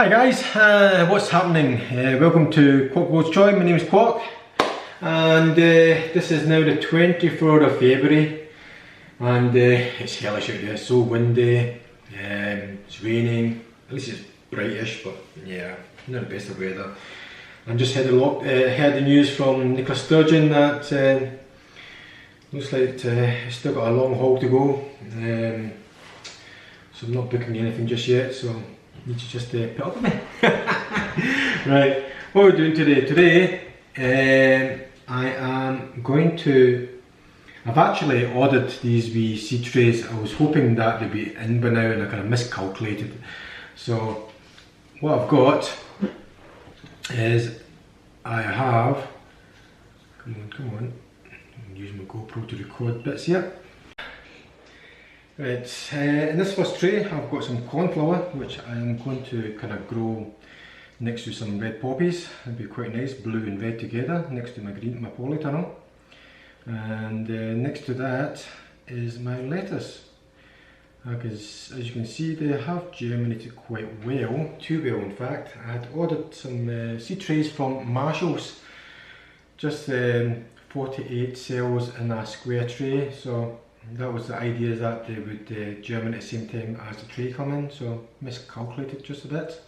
Hi guys, what's happening? Welcome to Quack Goes Joy. My name is Quack, and this is now the 24th of February, and it's hellish out there. It's so windy, it's raining, at least it's brightish, but yeah, not the best of weather. I just heard the news from Nicola Sturgeon that looks like it's still got a long haul to go, so I'm not booking anything just yet, so you need to just put up with me. Right, what we're doing today? Today I am going to, I've actually ordered these wee seed trays. I was hoping that they'd be in by now and I kind of miscalculated. So what I've got is I have, come on, I'm using my GoPro to record bits here. Right, in this first tray I've got some cornflower, which I'm going to kind of grow next to some red poppies. It'd be quite nice, blue and red together, next to my polytunnel. And next to that is my lettuce. Because as you can see, they have germinated quite well, too well in fact. I had ordered some seed trays from Marshall's, just 48 cells in a square tray. So that was the idea, that they would germinate at the same time as the tray come in, so miscalculated just a bit.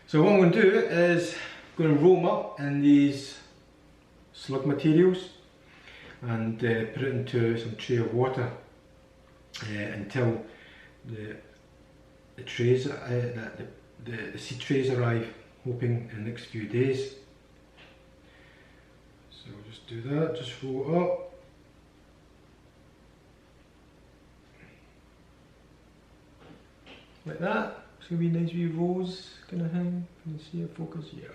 So what I'm going to do is I'm going to roll them up in these slug materials and put it into some tray of water until the trays, the seed trays arrive, hoping in the next few days. So we'll just do that, just roll it up. Like that. It's going to be nice wee rows kind of thing. Can you see it focus? Yeah.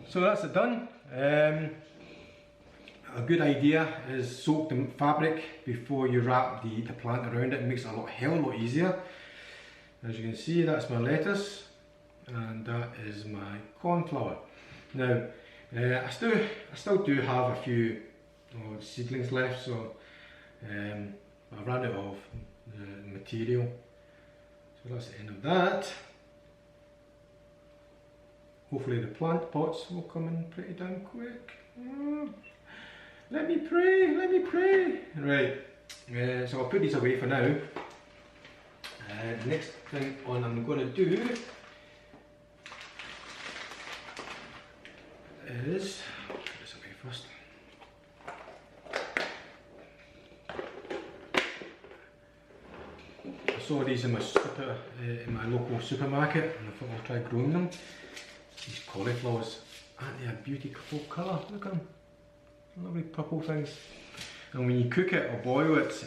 So that's it done. A good idea is soak the fabric before you wrap the plant around it. It makes it a hell of a lot easier. As you can see, that's my lettuce and that is my cornflower. Now I still do have a few seedlings left, so I ran out of the material. So that's the end of that. Hopefully the plant pots will come in pretty damn quick. Let me pray, let me pray. Right, so I'll put these away for now. Next thing I'm going to do is, put this away first. I saw these in my local supermarket and I thought I'll try growing them. These cauliflowers, aren't they a beautiful colour? Look at them, lovely purple things. And when you cook it or boil it,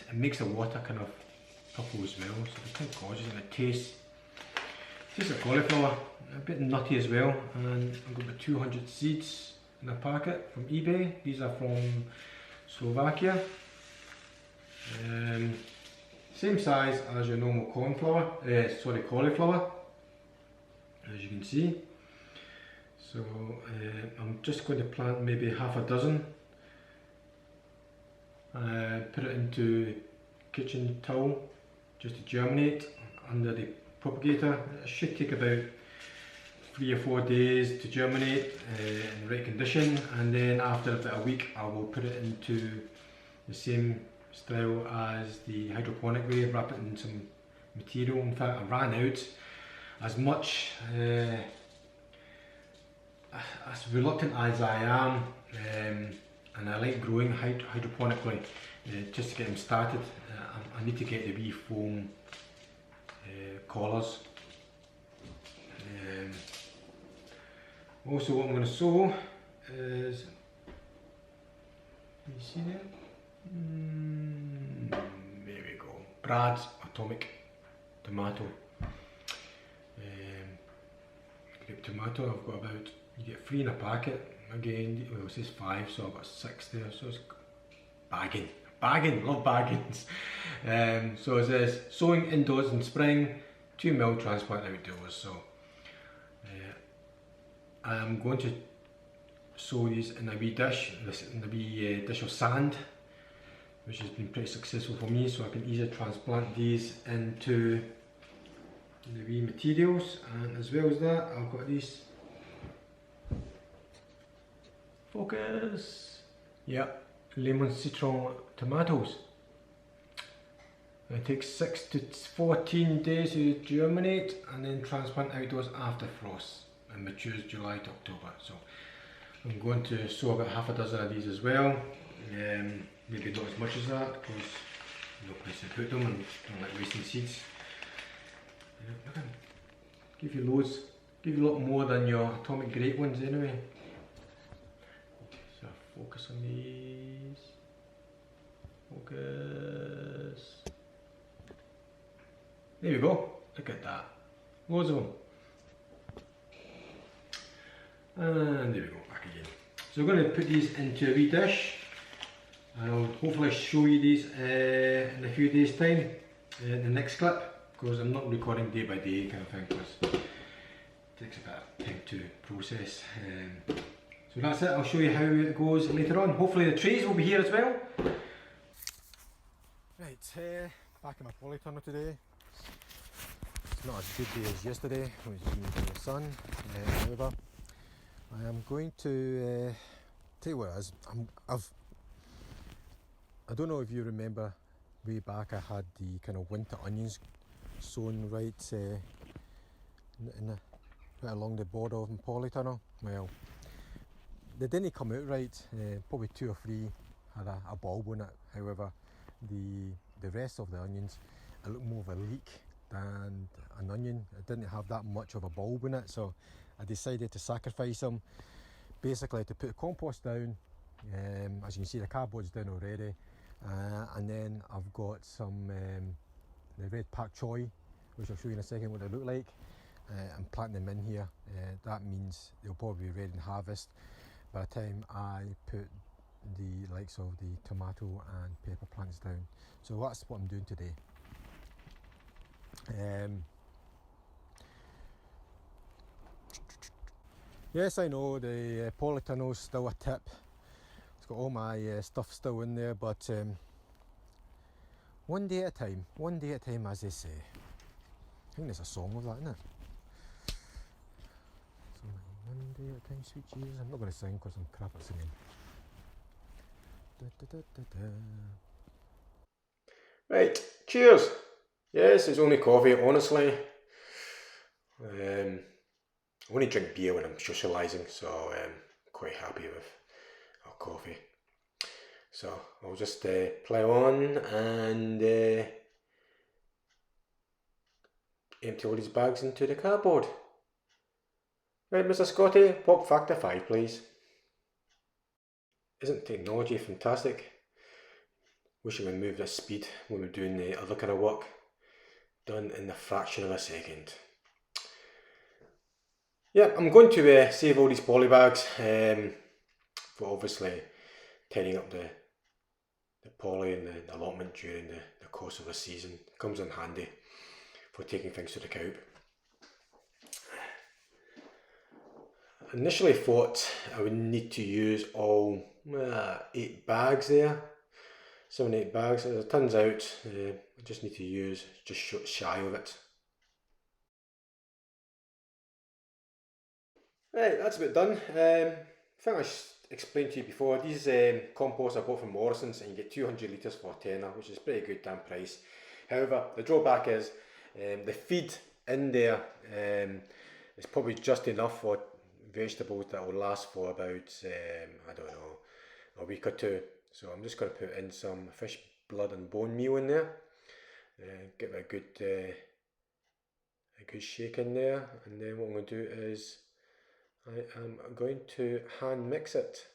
it makes the water kind of purple as well, so they're kind of gorgeous and it tastes like cauliflower, a bit nutty as well. And I've got about 200 seeds in a packet from eBay. These are from Slovakia. Same size as your normal cauliflower, as you can see. So I'm just going to plant maybe half a dozen. Put it into kitchen towel just to germinate under the propagator. It should take about 3 or 4 days to germinate in the right condition, and then after about a week I will put it into the same style as the hydroponic way, wrap it in some material. In fact, I ran out. As much as reluctant as I am, and I like growing hydroponically, just to get them started, I need to get the wee foam collars. Also what I'm going to sow is, can you see there? There we go, Brad's Atomic Tomato. Grape tomato, I've got about, you get 3 in a packet. Again, well, it says 5, so I've got 6 there, so it's bagging, love baggings. So it says sowing indoors in spring, 2 mil transplant outdoors. So I'm going to sow these in a wee dish, dish of sand, which has been pretty successful for me, so I can easily transplant these into the wee materials. And as well as that, I've got these, focus, yeah, lemon citron tomatoes. It takes 6 to 14 days to germinate and then transplant outdoors after frost, and matures July to October. So I'm going to sow about half a dozen of these as well. Maybe not as much as that because no place to put them and don't like wasting seeds. Give you loads, give you a lot more than your atomic great ones anyway. Okay, so focus on these. Focus. There we go, look at that. Loads of them. And there we go, back again. So we're going to put these into a wee dish. And I'll hopefully show you these in a few days time in the next clip, because I'm not recording day by day kind of thing, because it takes a bit of time to process. So that's it, I'll show you how it goes later on. Hopefully the trays will be here as well. Right, back in my polytunnel today. It's not as good day as yesterday, when it's been in the sun. However, I am going to tell you what it is. I don't know if you remember way back I had the kind of winter onions sown right right along the border of my polytunnel. Well, they didn't come out right. Probably 2 or 3 had a bulb on it. However, the rest of the onions, it looked more of a leek than an onion. It didn't have that much of a bulb in it, so I decided to sacrifice them, basically to put compost down. As you can see, the cardboard's down already, and then I've got some the red pak choi, which I'll show you in a second what they look like. I'm planting them in here. That means they'll probably be ready to harvest by the time I put the likes of the tomato and pepper plants down. So that's what I'm doing today. Yes, I know the polytunnel's still a tip. It's got all my stuff still in there, but one day at a time, as they say. I think there's a song of that, isn't it? So, one day at a time, sweet Jesus. I'm not going to sing because I'm crap at singing. Da, da, da, da, da. Right, cheers. Yes, it's only coffee, honestly. I only drink beer when I'm socialising, so I'm quite happy with our coffee. So I'll just plough on and empty all these bags into the cardboard. Right, Mr. Scotty, pop factor 5, please. Isn't technology fantastic? Wish I could move this speed when we're doing the other kind of work. Done in the fraction of a second. Yeah, I'm going to save all these poly bags for obviously tidying up the poly and the allotment during the course of a season. It comes in handy for taking things to the coop. I initially thought I would need to use all 8 bags there. 7, 8 bags. As it turns out, I just need to use just shy of it. Right, that's about done. I think I explained to you before, these compost I bought from Morrison's, and you get 200 litres for a tenner, which is a pretty good damn price. However, the drawback is the feed in there is probably just enough for vegetables that will last for about, I don't know, a week or 2. So I'm just going to put in some fish blood and bone meal in there, give it a good shake in there, and then what I'm going to do is I am going to hand mix it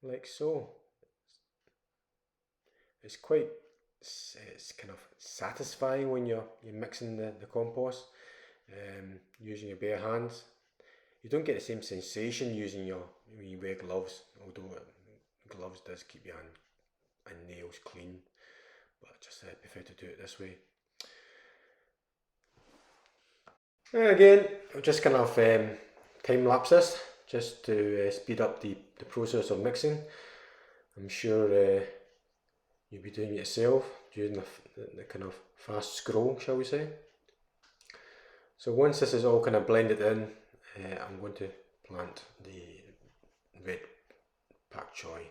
like so. It's kind of satisfying when you're mixing the compost using your bare hands. You don't get the same sensation using when you wear gloves, although gloves does keep your hand and nails clean, but I just prefer to do it this way. And again, I'll just kind of time lapse this just to speed up the process of mixing. I'm sure you'll be doing it yourself, using the kind of fast scroll, shall we say. So once this is all kind of blended in, I'm going to plant the red pak choi.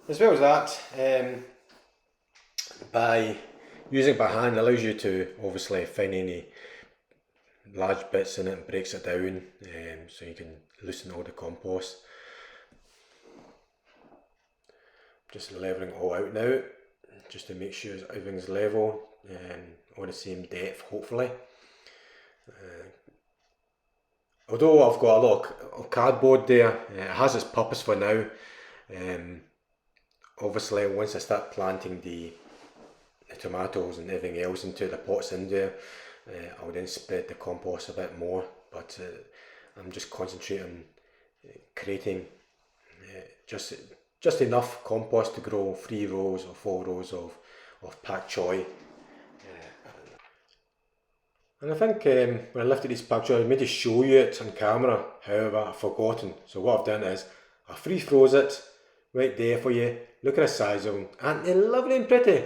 As well as that, by using it by hand allows you to obviously find any large bits in it and breaks it down, so you can loosen all the compost. Just levelling it all out now, just to make sure everything's level, all the same depth hopefully. Although I've got a lot of cardboard there, it has its purpose for now. Obviously once I start planting the tomatoes and everything else into the pots in there, I'll then spread the compost a bit more, but I'm just concentrating on creating just enough compost to grow 3 rows or 4 rows of pak choi. And I think when I lifted these pak choi, I made to show you it on camera, however I've forgotten. So what I've done is I freeze froze it right there for you. Look at the size of them, and they're lovely and pretty.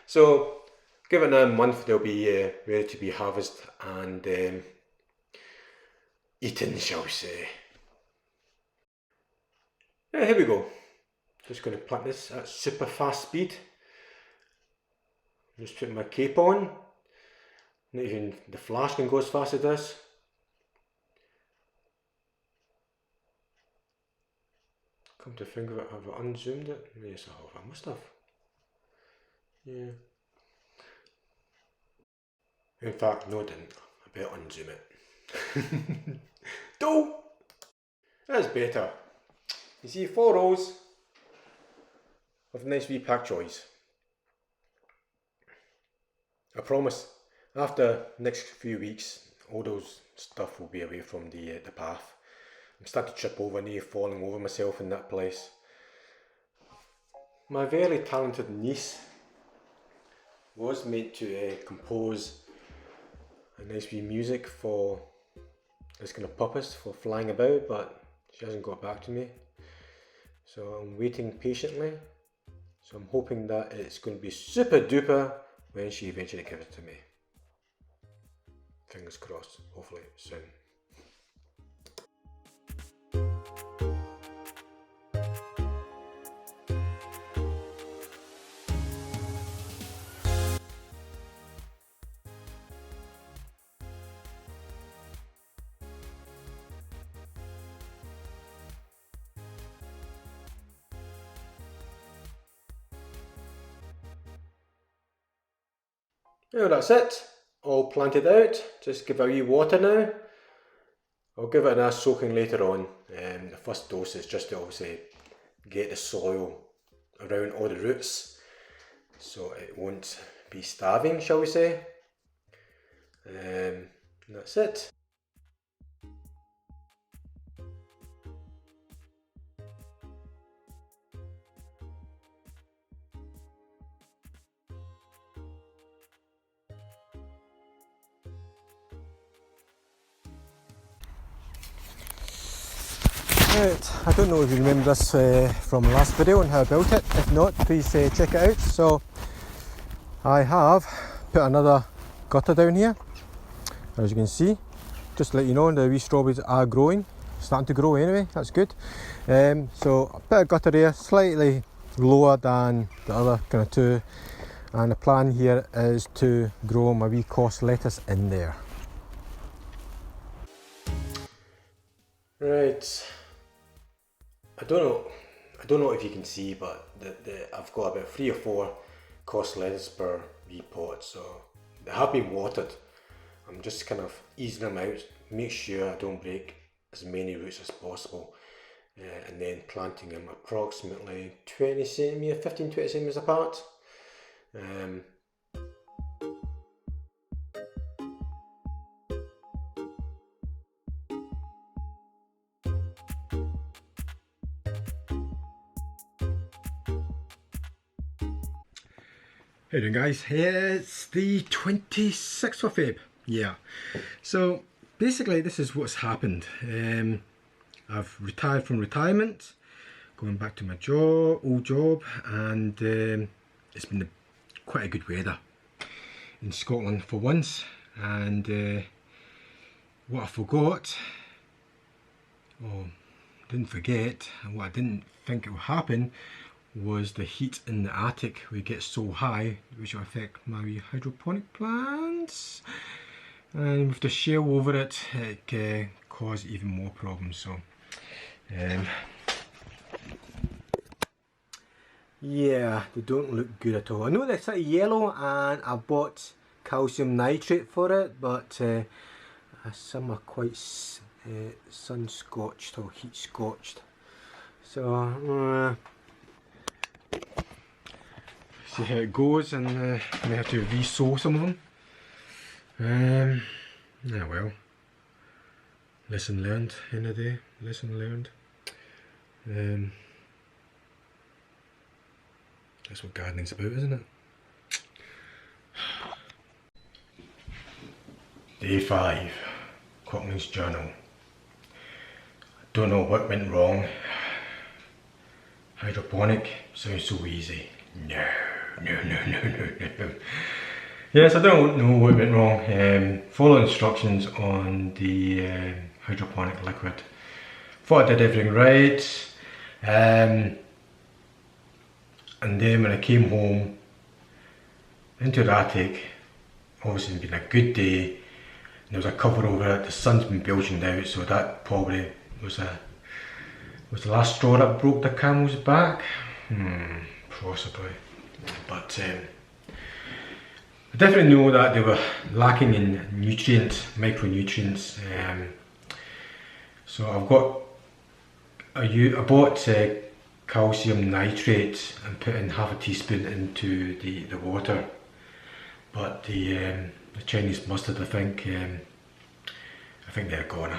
So give it a month, they'll be ready to be harvested and eaten, shall we say. Yeah, here we go. Just going to plant this at super fast speed. Just putting my cape on. Not even the flash can go as fast as this. Come to think of it, have I unzoomed it? Yes I have, I must have. Yeah. In fact, no I didn't. I better unzoom it. Don't! That's better. You see 4 rows of nice wee pak choys. I promise, after next few weeks, all those stuff will be away from the path. I'm starting to trip over near falling over myself in that place. My very talented niece was meant to compose a nice wee music for this kind of purpose, for flying about, but she hasn't got back to me. So I'm waiting patiently. So I'm hoping that it's going to be super duper when she eventually gives it to me. Fingers crossed, hopefully soon. Now that's it, all planted out. Just give it a wee water now. I'll give it a nice soaking later on. The first dose is just to obviously get the soil around all the roots so it won't be starving, shall we say. That's it. Right, I don't know if you remember this from the last video and how I built it. If not, please check it out. So I have put another gutter down here, as you can see. Just to let you know, the wee strawberries are growing, starting to grow anyway, that's good. So I put a gutter there, slightly lower than the other kind of two, and the plan here is to grow my wee course lettuce in there. Right, I don't know if you can see, but I've got about 3 or 4 course lettuce per wee pot, so they have been watered. I'm just kind of easing them out, make sure I don't break as many roots as possible, and then planting them approximately 20 centimeters, 15-20 centimeters apart. How you doing, guys? It's the 26th of Feb. Yeah. So basically this is what's happened. I've retired from retirement, going back to my old job, and it's been quite a good weather in Scotland for once. And what I forgot, didn't forget, and what I didn't think it would happen was the heat in the attic would get so high, which will affect my hydroponic plants, and with the shell over it, it can cause even more problems. So yeah, they don't look good at all. I know they're sort of yellow, and I bought calcium nitrate for it, but some are quite sun scorched or heat scorched. So see how it goes, and I may have to re-sow some of them. Yeah, well, lesson learned in a day, lesson learned. That's what gardening's about, isn't it? Day 5, Cockman's journal. Don't know what went wrong. Hydroponic sounds so easy. No. Yes, I don't know what went wrong. Follow instructions on the hydroponic liquid. Thought I did everything right. And then when I came home into the attic, obviously it's been a good day, and there was a cover over it. The sun's been belching out, so that probably was the last straw that broke the camel's back. Possibly. But I definitely know that they were lacking in nutrients, micronutrients. So I bought calcium nitrate and put in half a teaspoon into the water. But the Chinese mustard, I think they're gone.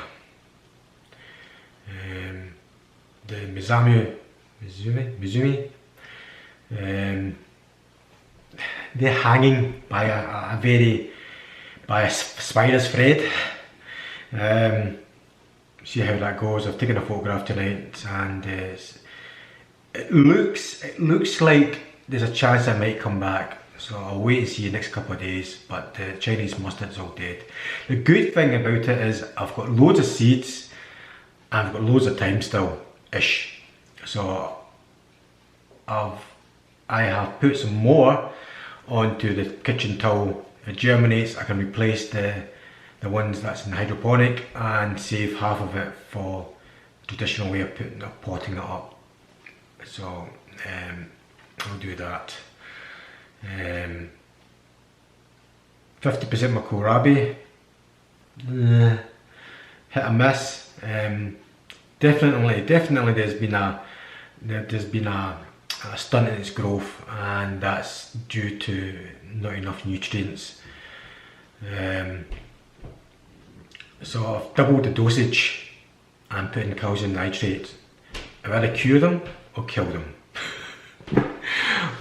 The Mizumi, they're hanging by a spider's thread. See how that goes. I've taken a photograph tonight, and it looks like there's a chance I might come back. So I'll wait and see the next couple of days, but the Chinese mustard's all dead. The good thing about it is I've got loads of seeds, and I've got loads of time still-ish. So I have put some more onto the kitchen towel. If it germinates, I can replace the ones that's in hydroponic and save half of it for traditional way of potting it up. So I'll do that. 50% my kohlrabi, hit or miss. Definitely there's been a stunt in its growth, and that's due to not enough nutrients. So I've doubled the dosage and put in calcium nitrate. I've either cure them or kill them.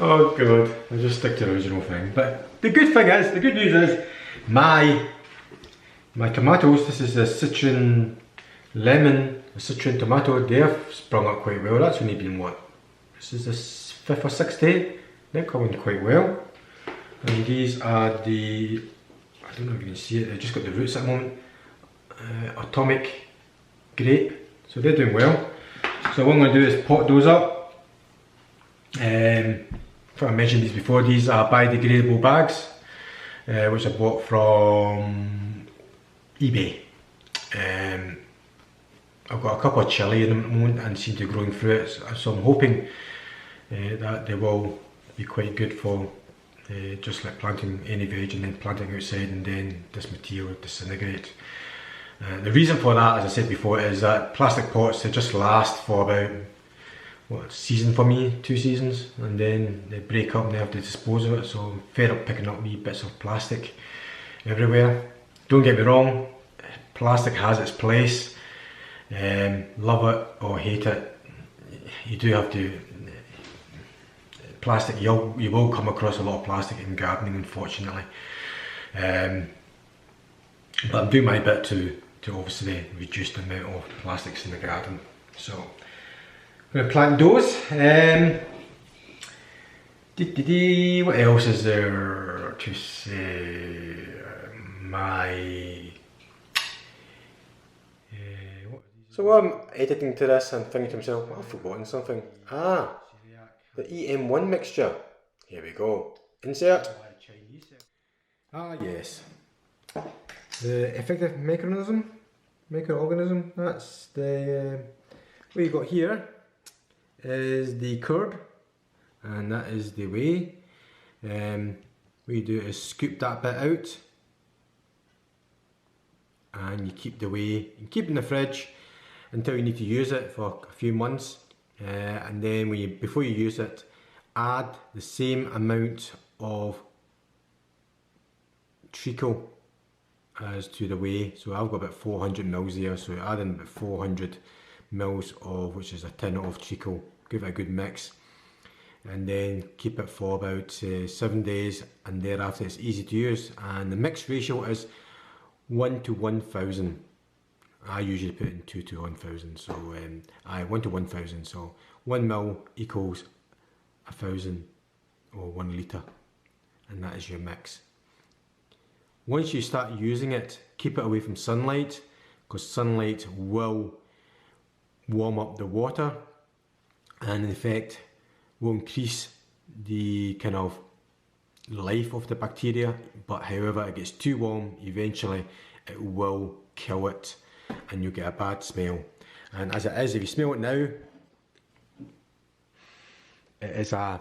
Oh god, I'll just stick to the original thing. But the good news is my tomatoes, this is a citron lemon, a citron tomato, they've sprung up quite well. That's only been what? This is the 5th or 6th day. They're coming quite well. And these are the, I don't know if you can see it, they've just got the roots at the moment. Atomic grape, so they're doing well. So what I'm going to do is pot those up. I mentioned these before, these are biodegradable bags, which I bought from eBay. I've got a couple of chili in them at the moment and seem to be growing through it, so I'm hoping that they will be quite good for just like planting any veg and then planting outside, and then this material will disintegrate. The reason for that, as I said before, is that plastic pots, they just last for about, what, season for me, 2 seasons, and then they break up and they have to dispose of it. So I'm fed up picking up wee bits of plastic everywhere. Don't get me wrong, plastic has its place. Love it or hate it, you do have to plastic. You will come across a lot of plastic in gardening, unfortunately. But I'm doing my bit to obviously reduce the amount of plastics in the garden. So I'm going to plant those. What else is there to say? So I'm editing to this and thinking to myself, I've forgotten something. Ah, the EM1 mixture. Here we go. Insert. Ah yes. The effective microorganism. That's the what you got here is the curd, and that is the whey. What you do is scoop that bit out, and you keep the whey. You keep it in the fridge until you need to use it for a few months, and then before you use it, add the same amount of treacle as to the whey. So I've got about 400 mils here, so add in about 400 mils of, which is a tin of treacle. Give it a good mix, and then keep it for about 7 days, and thereafter it's easy to use. And the mix ratio is 1 to 1,000. I usually put in 2 to 1,000, so 1 to 1,000, so 1 mil equals 1,000 or 1 litre, and that is your mix. Once you start using it, keep it away from sunlight, because sunlight will warm up the water and in effect will increase the kind of life of the bacteria, but however it gets too warm, eventually it will kill it and you get a bad smell. And as it is, if you smell it now, it is a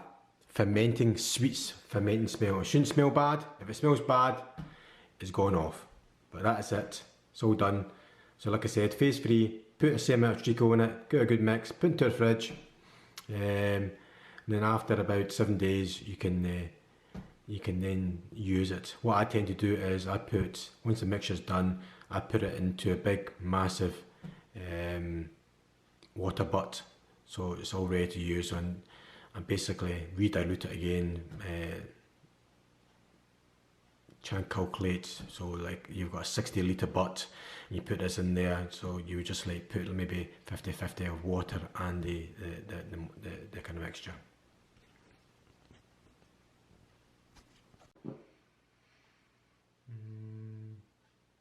sweets fermenting smell. It shouldn't smell bad. If it smells bad, it's gone off. But that's it. It's all done. So like I said, phase 3, put a same amount of treacle in it, get a good mix, put it into the fridge. And then after about 7 days, you can then use it. What I tend to do is once the mixture's done, I put it into a big, massive water butt, so it's all ready to use, and basically re-dilute it again. Try and calculate, so like you've got a 60 litre butt, and you put this in there, so you would just like put maybe 50-50 of water and the kind of mixture.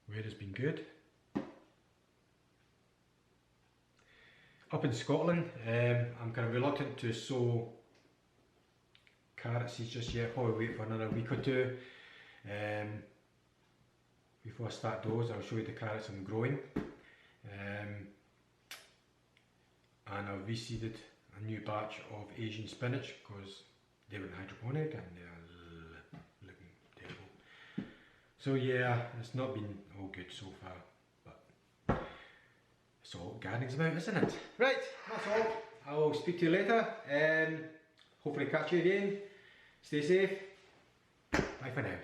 Weather's been good. Up in Scotland, I'm kind of reluctant to sow carrot seeds just yet. Probably wait for another week or two. Before I start those, I'll show you the carrots I'm growing. And I've reseeded a new batch of Asian spinach because they were in hydroponic and they're looking terrible. So yeah, it's not been all good so far, but it's all gardening's about, isn't it? Right, that's all. I will speak to you later and hopefully catch you again. Stay safe. Bye for now.